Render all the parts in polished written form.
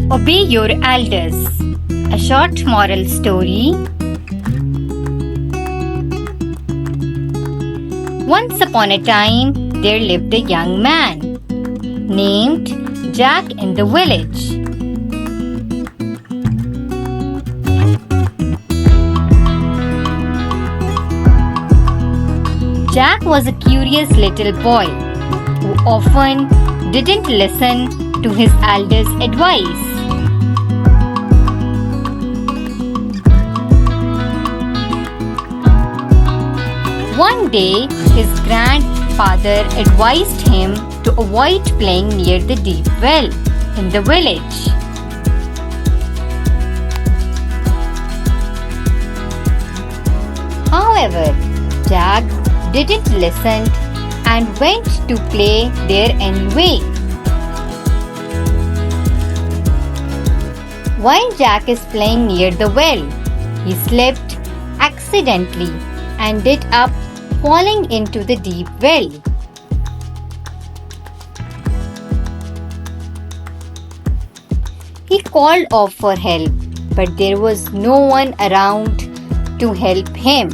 Obey your elders. A short moral story. Once upon a time, there lived a young man named Jack in the village. Jack was a curious little boy who often didn't listen to his elders' advice. One day, his grandfather advised him to avoid playing near the deep well in the village. However, Jack didn't listen and went to play there anyway. While Jack is playing near the well, he slipped accidentally and ended up falling into the deep well. He called off for help, but there was no one around to help him.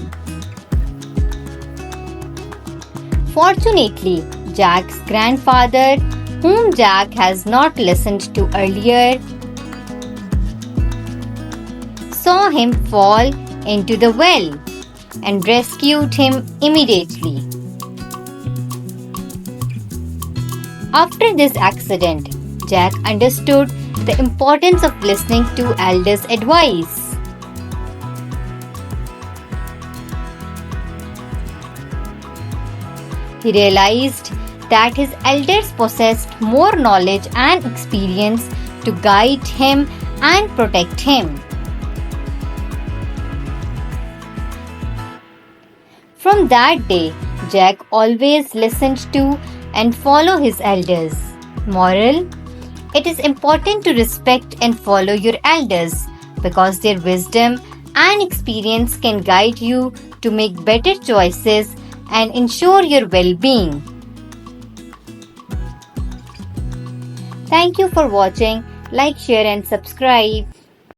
Fortunately, Jack's grandfather, whom Jack has not listened to earlier, saw him fall into the well and rescued him immediately. After this accident, Jack understood the importance of listening to elders' advice. He realized that his elders possessed more knowledge and experience to guide him and protect him. From that day, Jack always listened to and follow his elders. Moral: it is important to respect and follow your elders because their wisdom and experience can guide you to make better choices and ensure your well-being. Thank you for watching. Like, share and subscribe.